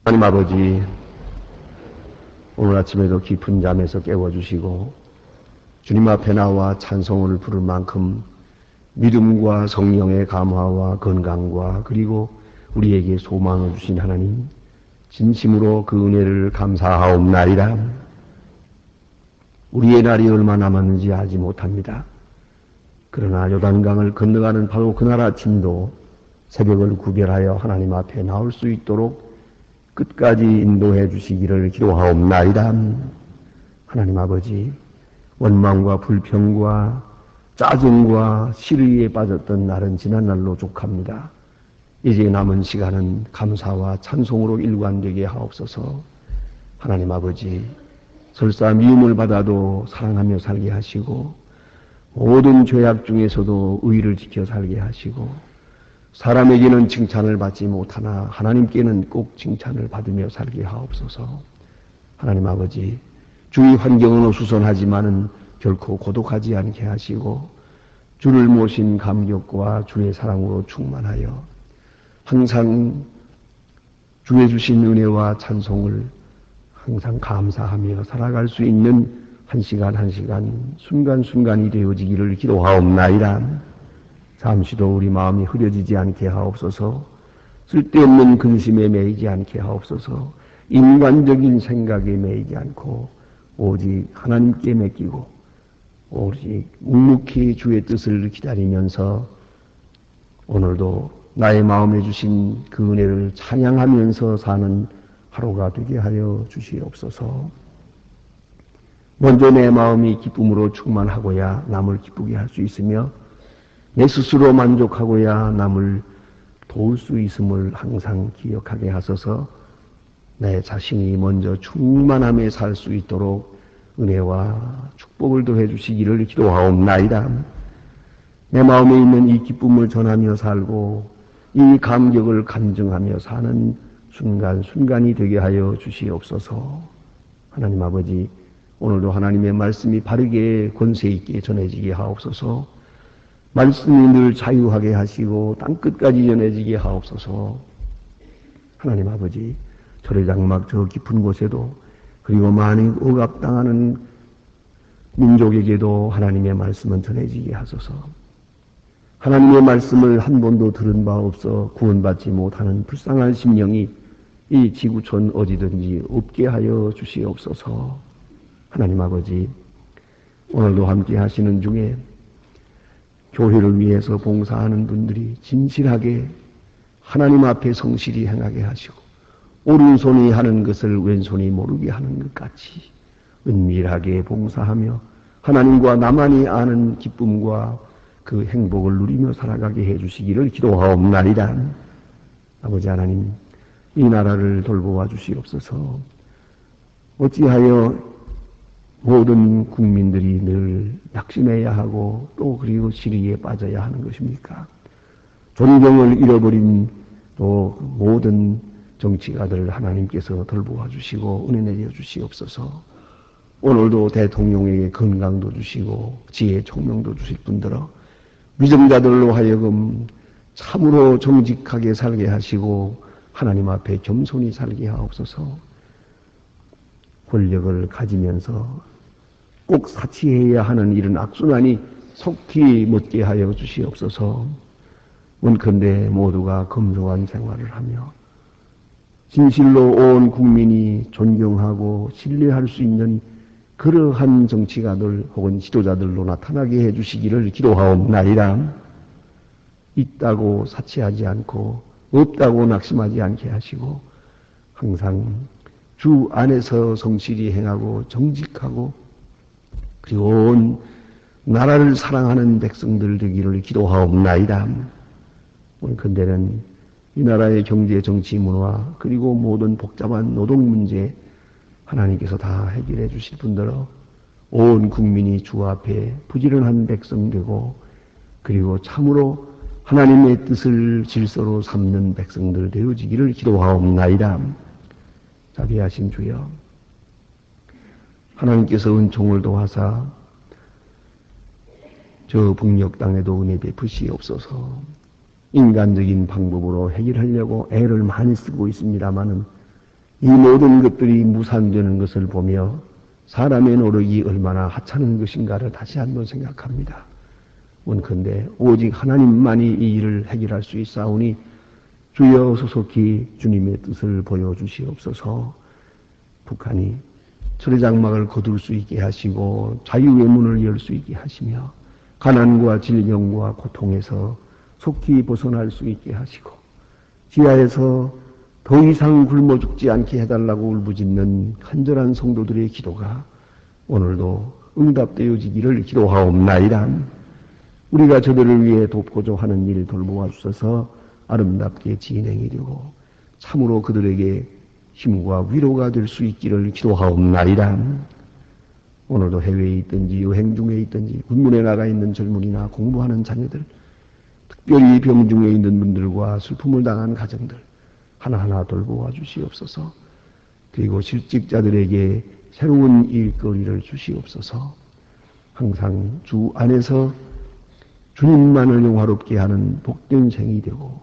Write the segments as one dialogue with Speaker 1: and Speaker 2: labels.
Speaker 1: 하나님 아버지, 오늘 아침에도 깊은 잠에서 깨워주시고 주님 앞에 나와 찬송을 부를 만큼 믿음과 성령의 감화와 건강과 그리고 우리에게 소망을 주신 하나님, 진심으로 그 은혜를 감사하옵나이다. 우리의 날이 얼마 남았는지 알지 못합니다. 그러나 요단강을 건너가는 바로 그날 아침도 새벽을 구별하여 하나님 앞에 나올 수 있도록 끝까지 인도해 주시기를 기도하옵나이다. 하나님 아버지, 원망과 불평과 짜증과 시리에 빠졌던 날은 지난 날로 족합니다. 이제 남은 시간은 감사와 찬송으로 일관되게 하옵소서. 하나님 아버지, 설사 미움을 받아도 사랑하며 살게 하시고 모든 죄악 중에서도 의를 지켜 살게 하시고 사람에게는 칭찬을 받지 못하나 하나님께는 꼭 칭찬을 받으며 살게 하옵소서. 하나님 아버지, 주위 환경은 어수선하지만은 결코 고독하지 않게 하시고 주를 모신 감격과 주의 사랑으로 충만하여 항상 주의 주신 은혜와 찬송을 항상 감사하며 살아갈 수 있는 한 시간 한 시간 순간순간이 되어지기를 기도하옵나이다. 잠시도 우리 마음이 흐려지지 않게 하옵소서. 쓸데없는 근심에 매이지 않게 하옵소서. 인간적인 생각에 매이지 않고 오직 하나님께 맡기고 오직 묵묵히 주의 뜻을 기다리면서 오늘도 나의 마음에 주신 그 은혜를 찬양하면서 사는 하루가 되게 하여 주시옵소서. 먼저 내 마음이 기쁨으로 충만하고야 남을 기쁘게 할 수 있으며 내 스스로 만족하고야 남을 도울 수 있음을 항상 기억하게 하소서. 내 자신이 먼저 충만함에 살 수 있도록 은혜와 축복을 더해 주시기를 기도하옵나이다. 내 마음에 있는 이 기쁨을 전하며 살고 이 감격을 간증하며 사는 순간순간이 되게 하여 주시옵소서. 하나님 아버지, 오늘도 하나님의 말씀이 바르게 권세 있게 전해지게 하옵소서. 말씀이 늘 자유하게 하시고 땅끝까지 전해지게 하옵소서. 하나님 아버지, 절의 장막 저 깊은 곳에도 그리고 많이 억압당하는 민족에게도 하나님의 말씀은 전해지게 하소서. 하나님의 말씀을 한 번도 들은 바 없어 구원받지 못하는 불쌍한 심령이 이 지구촌 어디든지 없게 하여 주시옵소서. 하나님 아버지, 오늘도 함께 하시는 중에 교회를 위해서 봉사하는 분들이 진실하게 하나님 앞에 성실히 행하게 하시고 오른손이 하는 것을 왼손이 모르게 하는 것 같이 은밀하게 봉사하며 하나님과 나만이 아는 기쁨과 그 행복을 누리며 살아가게 해주시기를 기도하옵나이다. 아버지 하나님, 이 나라를 돌보아 주시옵소서. 어찌하여 모든 국민들이 늘 낙심해야 하고 또 그리고 시리에 빠져야 하는 것입니까? 존경을 잃어버린 또 모든 정치가들 하나님께서 돌보아 주시고 은혜 내려 주시옵소서. 오늘도 대통령에게 건강도 주시고 지혜 총명도 주실 뿐더러 위정자들로 하여금 참으로 정직하게 살게 하시고 하나님 앞에 겸손히 살게 하옵소서. 권력을 가지면서 꼭 사치해야 하는 이런 악순환이 속히 멎게 하여 주시옵소서. 원컨대 모두가 검소한 생활을 하며 진실로 온 국민이 존경하고 신뢰할 수 있는 그러한 정치가들 혹은 지도자들로 나타나게 해주시기를 기도하옵나이다. 있다고 사치하지 않고 없다고 낙심하지 않게 하시고 항상 주 안에서 성실히 행하고 정직하고 그리고 온 나라를 사랑하는 백성들 되기를 기도하옵나이다. 원컨대는 이 나라의 경제, 정치, 문화 그리고 모든 복잡한 노동 문제 하나님께서 다 해결해 주실 분들로 온 국민이 주 앞에 부지런한 백성 되고 그리고 참으로 하나님의 뜻을 질서로 삼는 백성들 되어지기를 기도하옵나이다. 자비하신 주여, 하나님께서 은총을 도하사 저 북녘 땅에도 은혜 베푸시옵소서. 인간적인 방법으로 해결하려고 애를 많이 쓰고 있습니다마는 이 모든 것들이 무산되는 것을 보며 사람의 노력이 얼마나 하찮은 것인가를 다시 한번 생각합니다. 원컨대 오직 하나님만이 이 일을 해결할 수 있사오니 주여 소속히 주님의 뜻을 보여주시옵소서. 북한이 철의 장막을 거둘 수 있게 하시고 자유의 문을 열 수 있게 하시며 가난과 질병과 고통에서 속히 벗어날 수 있게 하시고 지하에서 더 이상 굶어 죽지 않게 해달라고 울부짖는 간절한 성도들의 기도가 오늘도 응답되어지기를 기도하옵나이다. 우리가 저들을 위해 돕고자 하는 일 돌보아 주셔서 아름답게 진행이 되고 참으로 그들에게 힘과 위로가 될 수 있기를 기도하옵나이다. 오늘도 해외에 있든지 여행 중에 있든지 군문에 나가 있는 젊은이나 공부하는 자녀들, 특별히 병중에 있는 분들과 슬픔을 당한 가정들 하나하나 돌보아 주시옵소서. 그리고 실직자들에게 새로운 일거리를 주시옵소서. 항상 주 안에서 주님만을 영화롭게 하는 복된 생이 되고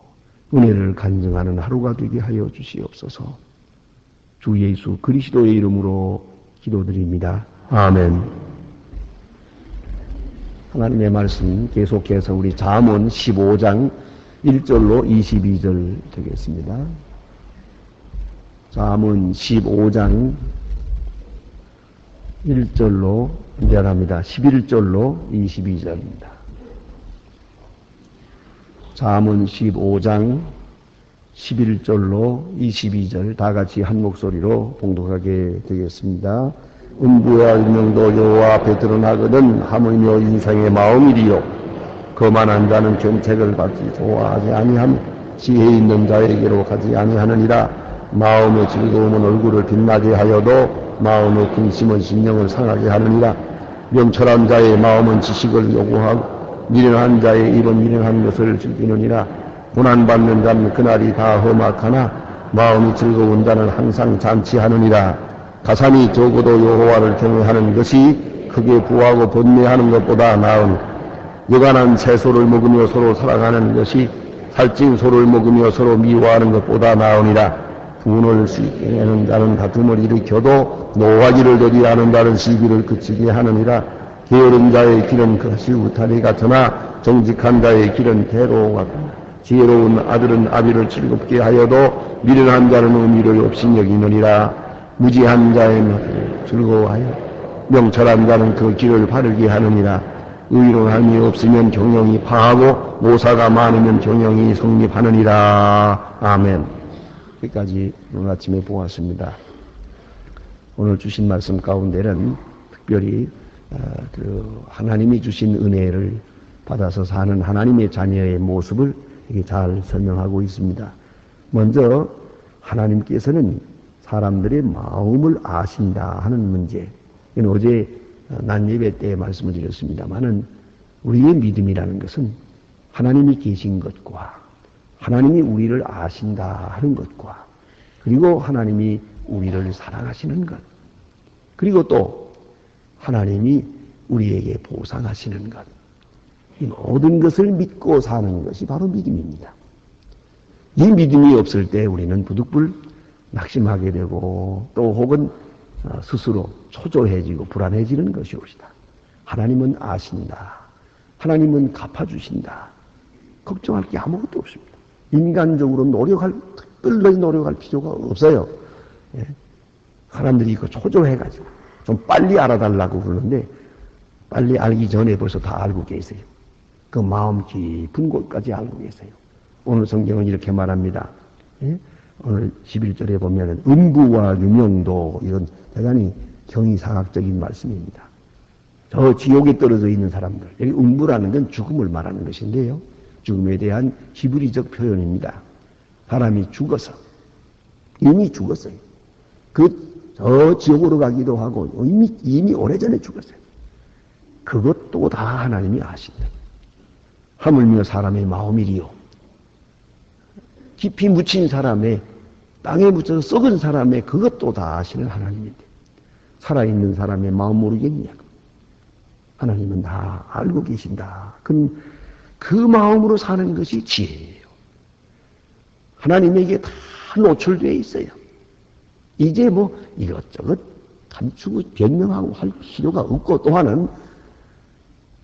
Speaker 1: 은혜를 간증하는 하루가 되게 하여 주시옵소서. 주 예수 그리스도의 이름으로 기도드립니다. 아멘. 하나님의 말씀 계속해서 우리 잠언 15장 1절로 22절 되겠습니다. 잠언 15장 1절로 미안합니다. 11절로 22절입니다. 잠언 15장 11절로 22절 다 같이 한 목소리로 봉독하게 되겠습니다. 음부와 유명도 여호와 앞에 드러나거든 하물며 인생의 마음이리요 거만한 자는 견책을 받지 좋아하지 아니함 지혜 있는 자에게로 가지 아니하느니라. 마음의 즐거움은 얼굴을 빛나게 하여도 마음의 근심은 심령을 상하게 하느니라. 명철한 자의 마음은 지식을 요구하고 미련한 자의 입은 미련한 것을 즐기느니라. 고난받는 자는 그날이 다 험악하나 마음이 즐거운 자는 항상 잔치하느니라. 가산이 적어도 여호와를 경외하는 것이 크게 부하고 번뇌하는 것보다 나으니 여간한 채소를 먹으며 서로 사랑하는 것이 살찐 소를 먹으며 서로 미워하는 것보다 나으니라. 분을 쉽게 내는 자는 다툼을 일으켜도 노하기를 더디하는 자는 시기를 그치게 하느니라. 게으른 자의 길은 그것이 우타리 같으나 정직한 자의 길은 대로 같으나 지혜로운 아들은 아비를 즐겁게 하여도 미련한 자는 의미를 없이 여기느니라. 무지한 자의 말을 즐거워하여 명철한 자는 그 길을 바르게 하느니라. 의로함이 없으면 경영이 파하고 모사가 많으면 경영이 성립하느니라. 아멘. 여기까지 오늘 아침에 보았습니다. 오늘 주신 말씀 가운데는 특별히 하나님이 주신 은혜를 받아서 사는 하나님의 자녀의 모습을 이게 잘 설명하고 있습니다. 먼저 하나님께서는 사람들의 마음을 아신다 하는 문제. 이건 어제 난 예배 때 말씀을 드렸습니다만은 우리의 믿음이라는 것은 하나님이 계신 것과 하나님이 우리를 아신다 하는 것과 그리고 하나님이 우리를 사랑하시는 것 그리고 또 하나님이 우리에게 보상하시는 것 이 모든 것을 믿고 사는 것이 바로 믿음입니다. 이 믿음이 없을 때 우리는 부득불 낙심하게 되고 또 혹은 스스로 초조해지고 불안해지는 것이옵시다. 하나님은 아신다. 하나님은 갚아주신다. 걱정할 게 아무것도 없습니다. 인간적으로 특별히 노력할 필요가 없어요. 예. 사람들이 이거 초조해가지고 좀 빨리 알아달라고 그러는데 빨리 알기 전에 벌써 다 알고 계세요. 그 마음 깊은 곳까지 알고 계세요. 오늘 성경은 이렇게 말합니다. 예? 오늘 11절에 보면은 음부와 유명도 이런 대단히 경이상학적인 말씀입니다. 저 지옥에 떨어져 있는 사람들 여기 음부라는 건 죽음을 말하는 것인데요. 죽음에 대한 히브리적 표현입니다. 사람이 죽어서 이미 죽었어요. 저 지옥으로 가기도 하고 이미 오래전에 죽었어요. 그것도 다 하나님이 아신다. 하물며 사람의 마음이리요. 깊이 묻힌 사람의 땅에 묻혀서 썩은 사람의 그것도 다 아시는 하나님인데 살아있는 사람의 마음 모르겠냐. 하나님은 다 알고 계신다. 그 마음으로 사는 것이 지혜예요. 하나님에게 다 노출되어 있어요. 이제 뭐 이것저것 감추고 변명하고 할 필요가 없고, 또한은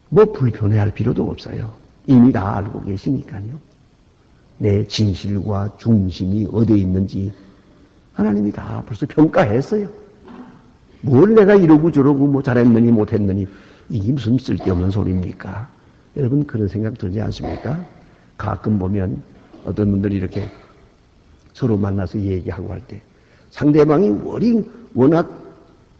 Speaker 1: 뭐 불편해할 필요도 없어요. 이미 다 알고 계시니까요. 내 진실과 중심이 어디에 있는지 하나님이 다 벌써 평가했어요. 뭘 내가 이러고 저러고 뭐 잘했느니 못했느니 이게 무슨 쓸데없는 소리입니까? 여러분 그런 생각 들지 않습니까? 가끔 보면 어떤 분들이 이렇게 서로 만나서 얘기하고 할 때 상대방이 워낙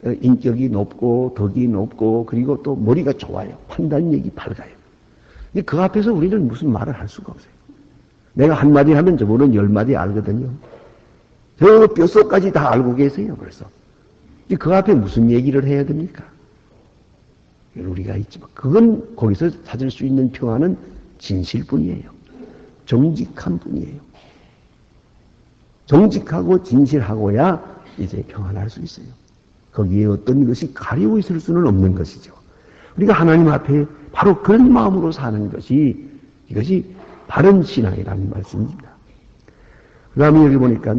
Speaker 1: 인격이 높고 덕이 높고 그리고 또 머리가 좋아요. 판단력이 밝아요. 근데 그 앞에서 우리는 무슨 말을 할 수가 없어요. 내가 한마디 하면 저분은 10마디 알거든요. 저 뼛속까지 다 알고 계세요. 벌써. 그 앞에 무슨 얘기를 해야 됩니까? 우리가 있지만 그건 거기서 찾을 수 있는 평화는 진실뿐이에요. 정직한 뿐이에요. 정직하고 진실하고야 이제 평안할 수 있어요. 거기에 어떤 것이 가리고 있을 수는 없는 것이죠. 우리가 하나님 앞에 바로 그런 마음으로 사는 것이 이것이 바른 신앙이라는 말씀입니다. 그 다음에 여기 보니까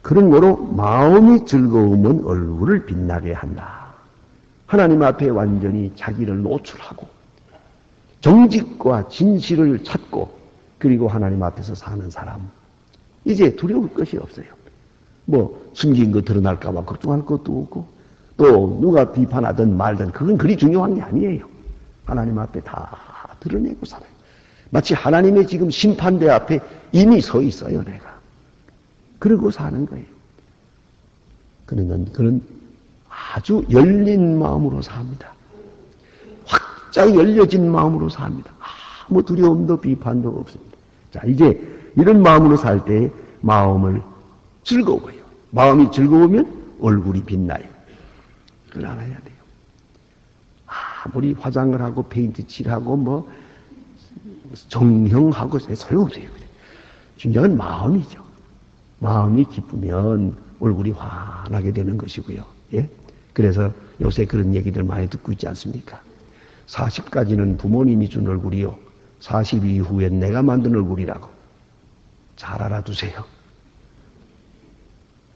Speaker 1: 그런 거로 마음이 즐거우면 얼굴을 빛나게 한다. 하나님 앞에 완전히 자기를 노출하고 정직과 진실을 찾고 그리고 하나님 앞에서 사는 사람 이제 두려울 것이 없어요. 뭐 숨긴 거 드러날까 봐 걱정할 것도 없고 또 누가 비판하든 말든 그건 그리 중요한 게 아니에요. 하나님 앞에 다 드러내고 살아요. 마치 하나님의 지금 심판대 앞에 이미 서 있어요, 내가. 그러고 사는 거예요. 그는 아주 열린 마음으로 삽니다. 확장 열려진 마음으로 삽니다. 아무 두려움도 비판도 없습니다. 자, 이제 이런 마음으로 살 때 마음을 즐거워요. 마음이 즐거우면 얼굴이 빛나요. 그걸 알아야 돼요. 아무리 화장을 하고 페인트 칠하고 뭐 정형하고 소용없어요. 중요한 마음이죠. 마음이 기쁘면 얼굴이 환하게 되는 것이고요. 예? 그래서 요새 그런 얘기들 많이 듣고 있지 않습니까? 40까지는 부모님이 준 얼굴이요. 40 이후엔 내가 만든 얼굴이라고. 잘 알아두세요.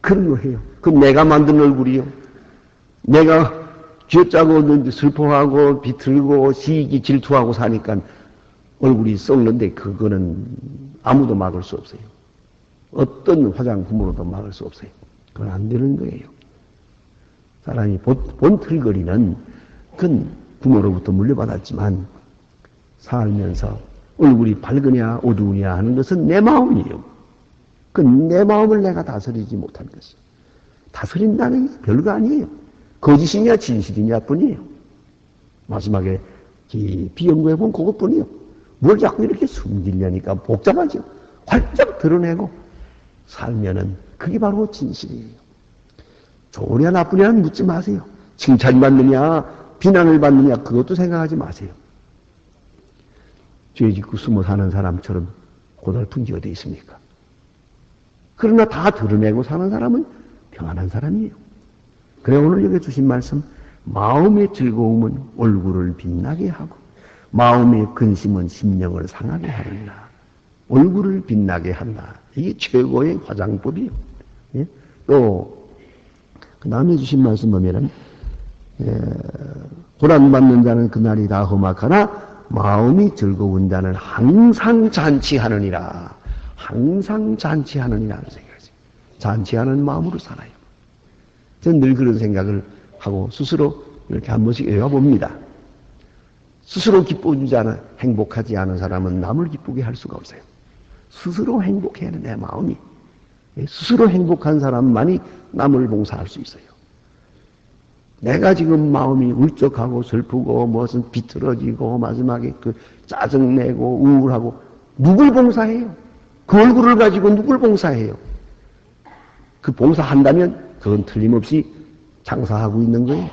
Speaker 1: 그런 거 해요. 그럼 내가 만든 얼굴이요. 내가 쥐어짜고 슬퍼하고 비틀고 시기 질투하고 사니까 얼굴이 썩는데 그거는 아무도 막을 수 없어요. 어떤 화장품으로도 막을 수 없어요. 그건 안 되는 거예요. 사람이 본틀거리는 그건 부모로부터 물려받았지만 살면서 얼굴이 밝으냐 어두우냐 하는 것은 내 마음이에요. 그건 내 마음을 내가 다스리지 못한 것이에요. 다스린다는 게 별거 아니에요. 거짓이냐 진실이냐 뿐이에요. 마지막에 비연구해 보면 그것뿐이에요. 뭘 자꾸 이렇게 숨기려니까 복잡하죠. 활짝 드러내고 살면은 그게 바로 진실이에요. 좋으냐 나쁘냐는 묻지 마세요. 칭찬받느냐 비난을 받느냐 그것도 생각하지 마세요. 죄 짓고 숨어 사는 사람처럼 고달픈 게 어디 있습니까? 그러나 다 드러내고 사는 사람은 평안한 사람이에요. 그래 오늘 여기 주신 말씀 마음의 즐거움은 얼굴을 빛나게 하고 마음의 근심은 심령을 상하게 하느니라. 얼굴을 빛나게 한다. 이게 최고의 화장법이에요. 예? 또 그 다음에 주신 말씀 보면은 고난받는 자는 그날이 다 험악하나 마음이 즐거운 자는 항상 잔치하느니라. 항상 잔치하느니라 하는 생각이죠. 잔치하는 마음으로 살아요. 저는 늘 그런 생각을 하고 스스로 이렇게 한 번씩 외워봅니다. 스스로 기뻐주지 않아 행복하지 않은 사람은 남을 기쁘게 할 수가 없어요. 스스로 행복해야 하는 내 마음이. 스스로 행복한 사람만이 남을 봉사할 수 있어요. 내가 지금 마음이 울적하고 슬프고 무슨 비틀어지고 마지막에 그 짜증내고 우울하고 누굴 봉사해요? 그 얼굴을 가지고 누굴 봉사해요? 그 봉사한다면 그건 틀림없이 장사하고 있는 거예요.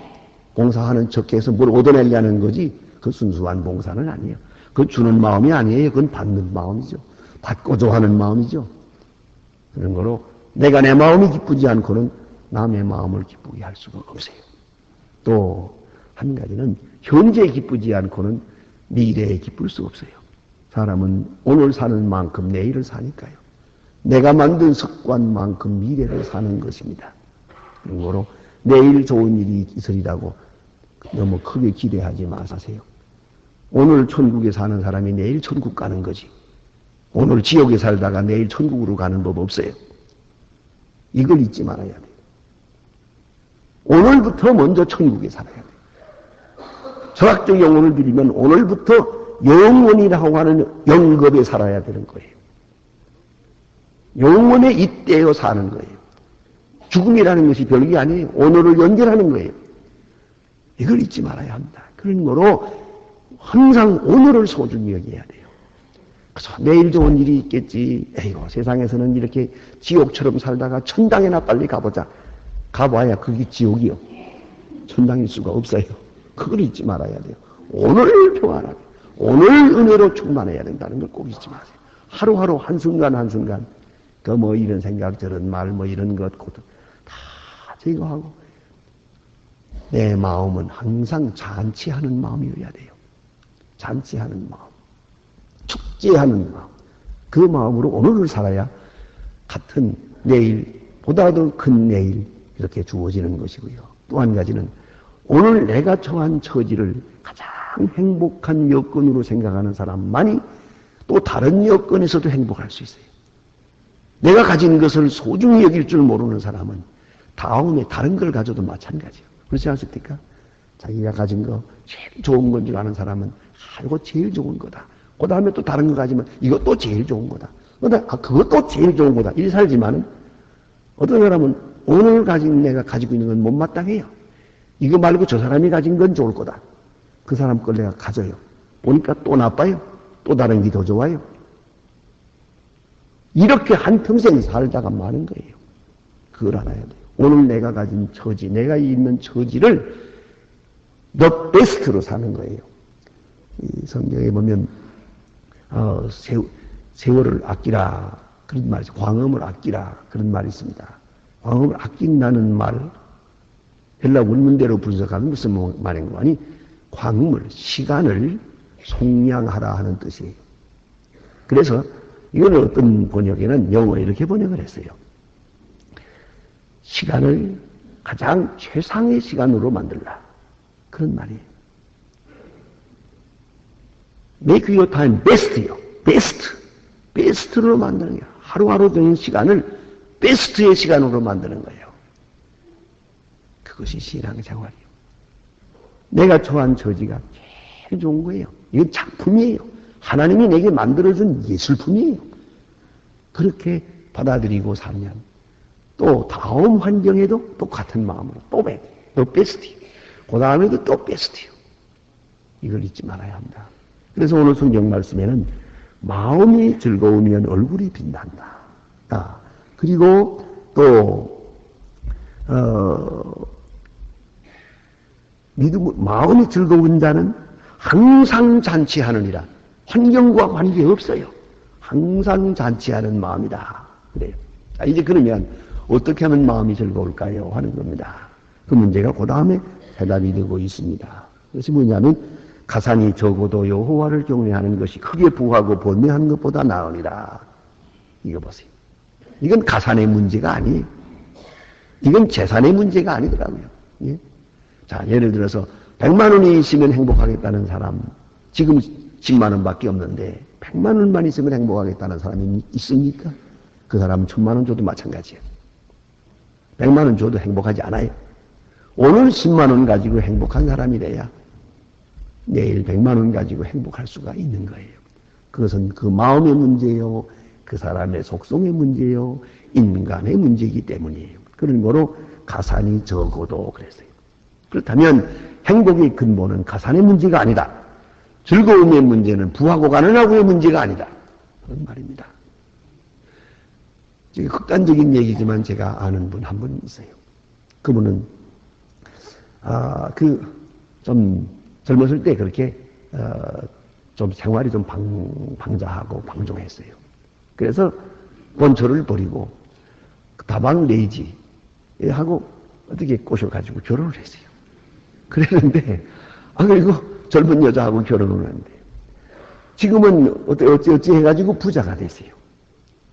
Speaker 1: 봉사하는 척해서 뭘 얻어내려는 거지 그 순수한 봉사는 아니에요. 그건 주는 마음이 아니에요. 그건 받는 마음이죠. 받고자 하는 마음이죠. 그런 거로 내가 내 마음이 기쁘지 않고는 남의 마음을 기쁘게 할 수가 없어요. 또 한 가지는 현재 기쁘지 않고는 미래에 기쁠 수 없어요. 사람은 오늘 사는 만큼 내일을 사니까요. 내가 만든 습관만큼 미래를 사는 것입니다. 그러므로 내일 좋은 일이 있으리라고 너무 크게 기대하지 마세요. 오늘 천국에 사는 사람이 내일 천국 가는 거지. 오늘 지옥에 살다가 내일 천국으로 가는 법 없어요. 이걸 잊지 말아야 돼요. 오늘부터 먼저 천국에 살아야 돼요. 철학적 영혼을 드리면 오늘부터 영원이라고 하는 영겁에 살아야 되는 거예요. 영원에 잇대어 사는 거예요. 죽음이라는 것이 별게 아니에요. 오늘을 연결하는 거예요. 이걸 잊지 말아야 합니다. 그런 거로 항상 오늘을 소중히 여겨야 돼요. 그래서 내일 좋은 일이 있겠지. 에이고, 세상에서는 이렇게 지옥처럼 살다가 천당에나 빨리 가보자. 가봐야 그게 지옥이요. 천당일 수가 없어요. 그걸 잊지 말아야 돼요. 오늘 평안하게, 오늘 은혜로 충만해야 된다는 걸 꼭 잊지 마세요. 하루하루 한순간 한순간 그 뭐 이런 생각 저런 말 뭐 이런 것 다 제거하고 내 마음은 항상 잔치하는 마음이어야 돼요. 잔치하는 마음, 축제하는 마음, 그 마음으로 오늘을 살아야 같은 내일보다 더 큰 내일 이렇게 주어지는 것이고요. 또 한 가지는 오늘 내가 처한 처지를 가장 행복한 여건으로 생각하는 사람만이 또 다른 여건에서도 행복할 수 있어요. 내가 가진 것을 소중히 여길 줄 모르는 사람은 다음에 다른 걸 가져도 마찬가지예요. 그렇지 않습니까? 자기가 가진 거 제일 좋은 건 줄 아는 사람은 이거 제일 좋은 거다. 그 다음에 또 다른 거 가지면 이것도 제일 좋은 거다. 그것도 제일 좋은 거다. 이리 살지만은 어떤 사람은 오늘 가진 내가 가지고 있는 건 못마땅해요. 이거 말고 저 사람이 가진 건 좋을 거다. 그 사람 걸 내가 가져요. 보니까 또 나빠요. 또 다른 게 더 좋아요. 이렇게 한평생 살다가 마는 거예요. 그걸 알아야 돼요. 오늘 내가 가진 처지, 내가 있는 처지를 the best로 사는 거예요. 이 성경에 보면 세월을 아끼라 그런 말이 있어요. 광음을 아끼라 그런 말이 있습니다. 광음을 아낀다는 말 헬라 원문대로 분석하면 무슨 말인 거 아니? 광음을 시간을 속량하라 하는 뜻이에요. 그래서 이거는 어떤 번역에는 영어에 이렇게 번역을 했어요. 시간을 가장 최상의 시간으로 만들라. 그런 말이에요. Make your time best요. best. best로 만드는 거예요. 하루하루 되는 시간을 best의 시간으로 만드는 거예요. 그것이 신앙생활이에요. 내가 처한 처지가 제일 좋은 거예요. 이건 작품이에요. 하나님이 내게 만들어준 예술품이에요. 그렇게 받아들이고 살면 또 다음 환경에도 똑같은 마음으로 또 베스트요. 그 다음에도 또 베스트요. 이걸 잊지 말아야 합니다. 그래서 오늘 성경 말씀에는 마음이 즐거우면 얼굴이 빛난다. 그리고 또 마음이 즐거운 자는 항상 잔치하느니라. 환경과 관계없어요. 항상 잔치하는 마음이다. 그래요. 자, 이제 그러면 어떻게 하면 마음이 즐거울까요? 하는 겁니다. 그 문제가 그 다음에 대답이 되고 있습니다. 그것이 뭐냐면 가산이 적어도 여호와를 경외하는 것이 크게 부하고 번뇌하는 것보다 나으니라. 이거 보세요. 이건 가산의 문제가 아니에요. 이건 재산의 문제가 아니더라고요. 예? 자, 예를 들어서 100만 원이 있으면 행복하겠다는 사람, 지금 10만 원밖에 없는데 100만 원만 있으면 행복하겠다는 사람이 있습니까? 그 사람은 1000만 원 줘도 마찬가지예요. 100만 원 줘도 행복하지 않아요. 오늘 10만 원 가지고 행복한 사람이 돼야 내일 100만 원 가지고 행복할 수가 있는 거예요. 그것은 그 마음의 문제요, 그 사람의 속성의 문제요, 인간의 문제이기 때문이에요. 그런 거로 가산이 적어도 그랬어요. 그렇다면 행복의 근본은 가산의 문제가 아니다. 즐거움의 문제는 부하고 가난하고의 문제가 아니다. 그런 말입니다. 되게 극단적인 얘기지만 제가 아는 분 한 분 있어요. 그분은 좀 젊었을 때 그렇게 좀 생활이 좀 방자하고 방종했어요. 그래서 본초를 버리고 다방 내지 하고 어떻게 꼬셔가지고 결혼을 했어요. 그랬는데 그리고 젊은 여자하고 결혼을 하는데 지금은 어찌 해가지고 부자가 됐어요.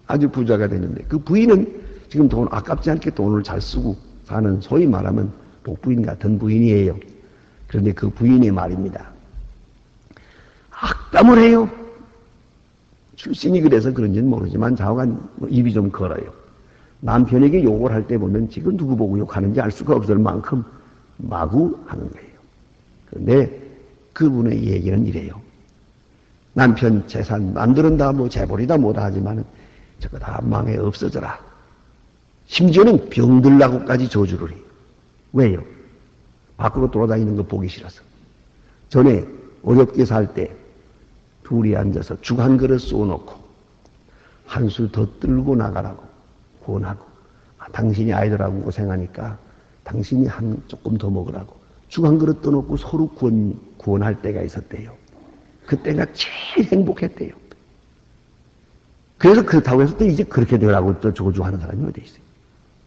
Speaker 1: 아주 부자가 됐는데 그 부인은 지금 돈 아깝지 않게 돈을 잘 쓰고 사는 소위 말하면 복부인 같은 부인이에요. 그런데 그 부인이 말입니다. 악담을 해요. 출신이 그래서 그런지는 모르지만 좌우간 입이 좀 걸어요. 남편에게 욕을 할 때 보면 지금 누구 보고 욕하는지 알 수가 없을 만큼 마구 하는 거예요. 그런데 그분의 얘기는 이래요. 남편 재산 남들은 다 뭐 재벌이다 뭐다 하지만 저거 다 망해 없어져라. 심지어는 병들라고까지 저주를 해요. 왜요? 밖으로 돌아다니는 거 보기 싫어서. 전에 어렵게 살 때 둘이 앉아서 죽 한 그릇 쏘놓고 한 술 더 들고 나가라고 권하고, 당신이 아이들하고 고생하니까 당신이 한 조금 더 먹으라고 죽 한 그릇 떠놓고 서로 구원할 때가 있었대요. 그때가 제일 행복했대요. 그래서 그렇다고 해서 또 이제 그렇게 되라고 또 저주하는 사람이 어디 있어요?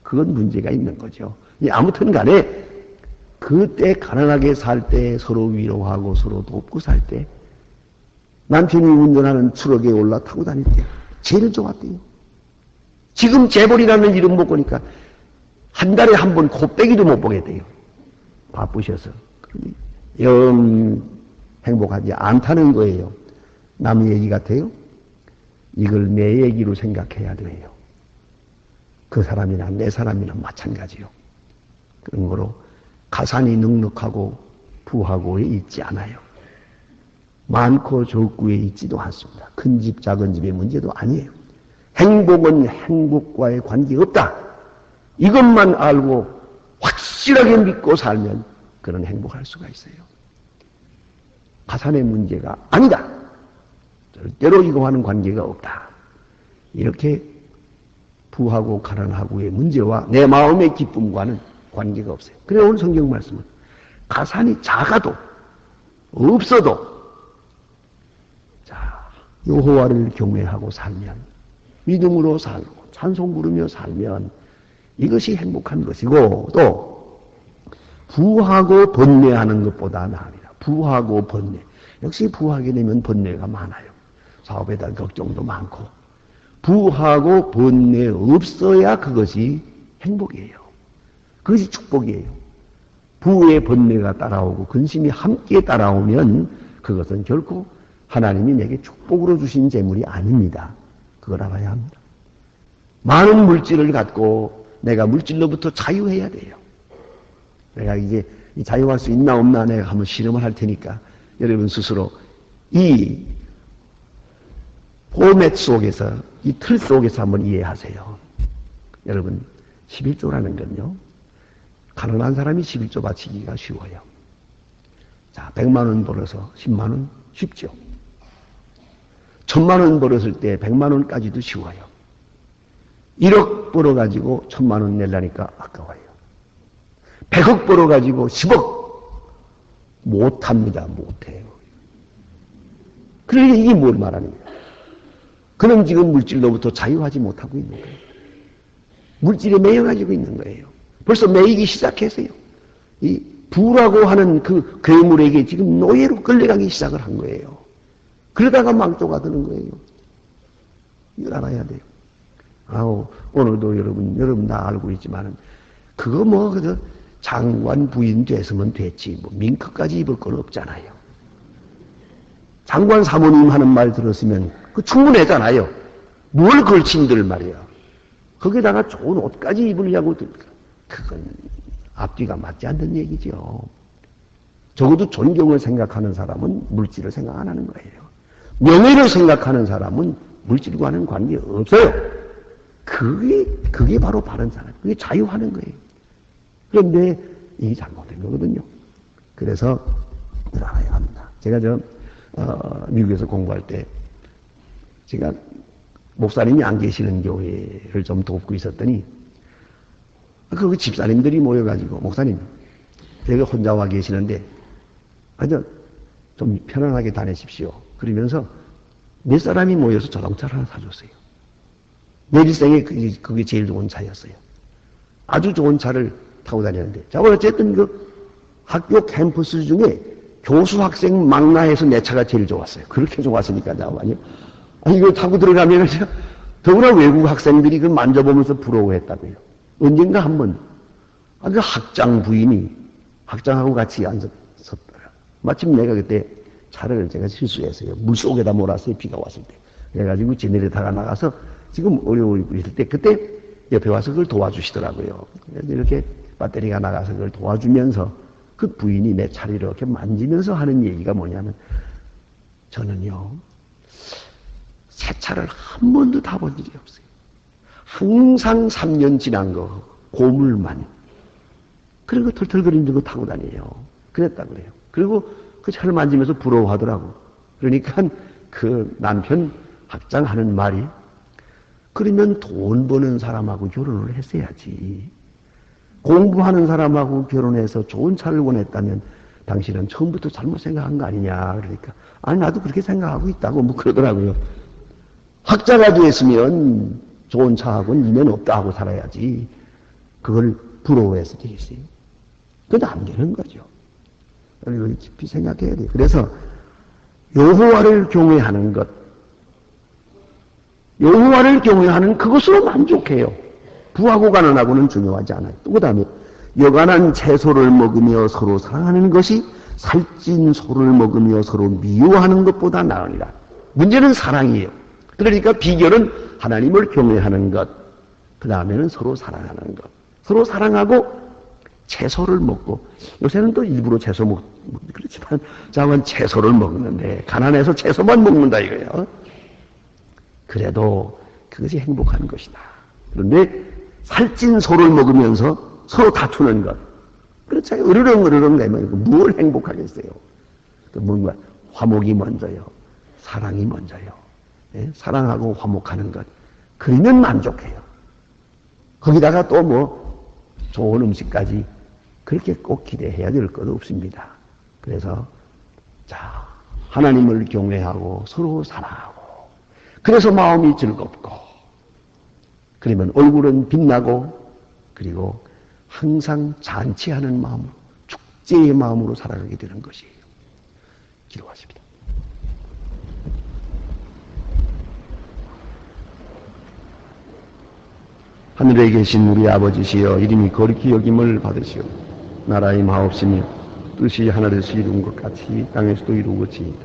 Speaker 1: 그건 문제가 있는 거죠. 아무튼 간에 그때 가난하게 살 때 서로 위로하고 서로 돕고 살 때 남편이 운전하는 트럭에 올라타고 다닐 때 제일 좋았대요. 지금 재벌이라는 이름 못 보니까 한 달에 한 번 곱빼기도 못 보겠대요. 바쁘셔서. 영 행복하지 않다는 거예요. 남 얘기 같아요? 이걸 내 얘기로 생각해야 돼요. 그 사람이나 내 사람이나 마찬가지요. 그런 거로 가산이 넉넉하고 부하고에 있지 않아요. 많고 적고에 있지도 않습니다. 큰 집 작은 집의 문제도 아니에요. 행복은 행복과의 관계가 없다. 이것만 알고 확실하게 믿고 살면 그런 행복할 수가 있어요. 가산의 문제가 아니다. 절대로 이거와는 관계가 없다. 이렇게 부하고 가난하고의 문제와 내 마음의 기쁨과는 관계가 없어요. 그래서 오늘 성경 말씀은 가산이 작아도 없어도 자 여호와를 경외하고 살면 믿음으로 살고 찬송 부르며 살면 이것이 행복한 것이고 또 부하고 번뇌하는 것보다 나으리라. 부하고 번뇌. 역시 부하게 되면 번뇌가 많아요. 사업에 대한 걱정도 많고 부하고 번뇌 없어야 그것이 행복이에요. 그것이 축복이에요. 부의 번뇌가 따라오고 근심이 함께 따라오면 그것은 결코 하나님이 내게 축복으로 주신 재물이 아닙니다. 그걸 알아야 합니다. 많은 물질을 갖고 내가 물질로부터 자유해야 돼요. 내가 이제 자유할 수 있나 없나 내가 한번 실험을 할 테니까 여러분 스스로 이 포맷 속에서 이 틀 속에서 한번 이해하세요. 여러분 11조라는 건요. 가난한 사람이 11조 바치기가 쉬워요. 자, 100만 원 벌어서 10만 원 쉽죠. 1000만 원 벌었을 때 100만 원까지도 쉬워요. 1억 벌어가지고 1000만 원 내려니까 아까워요. 100억 벌어가지고 10억 못합니다. 못해요. 그러니까 이게 뭘 말하는 거예요? 그는 지금 물질로부터 자유하지 못하고 있는 거예요. 물질에 매여가지고 있는 거예요. 벌써 매이기 시작했어요. 이 부라고 하는 그 괴물에게 지금 노예로 끌려가기 시작을 한 거예요. 그러다가 망조가 드는 거예요. 이걸 알아야 돼요. 아우, 오늘도 여러분 다 알고 있지만은, 그거 뭐, 그저 장관 부인 됐으면 됐지. 뭐, 밍크까지 입을 건 없잖아요. 장관 사모님 하는 말 들었으면, 그 충분하잖아요. 뭘 걸친들 말이야. 거기다가 좋은 옷까지 입으려고, 그건 앞뒤가 맞지 않는 얘기죠. 적어도 존경을 생각하는 사람은 물질을 생각 안 하는 거예요. 명예를 생각하는 사람은 물질과는 관계 없어요. 그게 바로 바른 사람. 그게 자유하는 거예요. 그런데 이게 잘못된 거거든요. 그래서 알아야 합니다. 제가 미국에서 공부할 때 제가 목사님이 안 계시는 교회를 좀 돕고 있었더니 그 집사님들이 모여가지고 목사님 제가 혼자 와 계시는데 아주 좀 편안하게 다니십시오. 그러면서 몇 사람이 모여서 자동차를 하나 사줬어요. 내 일생에 그게 제일 좋은 차였어요. 아주 좋은 차를 타고 다녔는데 자, 어쨌든 그 학교 캠퍼스 중에 교수 학생 망라해서 내 차가 제일 좋았어요. 그렇게 좋았으니까 나와요. 이거 타고 들어가면 더구나 외국 학생들이 그 만져보면서 부러워했다고요. 언젠가 한번 그 학장 부인이 학장하고 같이 앉았었더라. 마침 내가 그때 차를 제가 실수했어요. 물속에다 몰았어요. 비가 왔을 때. 그래가지고 제네레이터가 나가서 지금 어려우고 있을 때 그때 옆에 와서 그걸 도와주시더라고요. 그래서 이렇게 배터리가 나가서 그걸 도와주면서 그 부인이 내 차를 이렇게 만지면서 하는 얘기가 뭐냐면 저는요 새 차를 한 번도 타본 적이 없어요. 항상 3년 지난 거 고물만 그런 거 털털거리는 거 타고 다녀요. 그랬다 그래요. 그리고 그 차를 만지면서 부러워하더라고. 그러니까 그 남편 학장하는 말이 그러면 돈 버는 사람하고 결혼을 했어야지. 공부하는 사람하고 결혼해서 좋은 차를 원했다면 당신은 처음부터 잘못 생각한 거 아니냐. 그러니까 아니 나도 그렇게 생각하고 있다고 뭐 그러더라고요. 학자가 됐으면 좋은 차하고는 인연 없다 하고 살아야지. 그걸 부러워해서 되겠어요. 그건 안 되는 거죠. 이걸 깊이 생각해야 돼요. 그래서 여호와를 경외하는 것, 여호와를 경외하는 그것으로 만족해요. 부하고 가난하고는 중요하지 않아요. 또 그 다음에 여간한 채소를 먹으며 서로 사랑하는 것이 살찐 소를 먹으며 서로 미워하는 것보다 나으니라. 문제는 사랑이에요. 그러니까 비결은 하나님을 경외하는 것, 그 다음에는 서로 사랑하는 것. 서로 사랑하고 채소를 먹고, 요새는 또 일부러 채소 그렇지만 자원 채소를 먹는데 가난해서 채소만 먹는다 이거예요. 그래도 그것이 행복한 것이다. 그런데 살찐 소를 먹으면서 서로 다투는 것, 그렇잖아요. 으르렁으르렁 내면 뭘 행복하겠어요. 뭔가 화목이 먼저요, 사랑이 먼저요. 예? 사랑하고 화목하는 것, 그러면 만족해요. 거기다가 또 뭐 좋은 음식까지 그렇게 꼭 기대해야 될 것 없습니다. 그래서 자, 하나님을 경외하고 서로 사랑하고, 그래서 마음이 즐겁고, 그러면 얼굴은 빛나고, 그리고 항상 잔치하는 마음, 축제의 마음으로 살아가게 되는 것이에요. 기도하십니다. 하늘에 계신 우리 아버지시여, 이름이 거룩히 여김을 받으시오. 나라의 마옵시며 뜻이 하늘에서 이룬 것 같이 땅에서도 이루어지이다.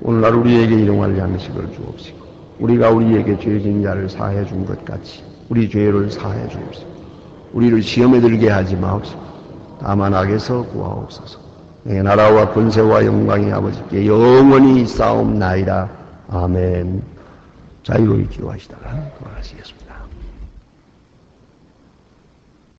Speaker 1: 오늘날 우리에게 일용할 양식을 주옵시고, 우리가 우리에게 죄진 자를 사해 준 것 같이 우리 죄를 사해 주옵시고, 우리를 시험에 들게 하지 마옵시고 다만 악에서 구하옵소서. 내 나라와 권세와 영광이 아버지께 영원히 있사옵나이다. 아멘. 자유로이 기도하시다가 돌아가시겠습니다.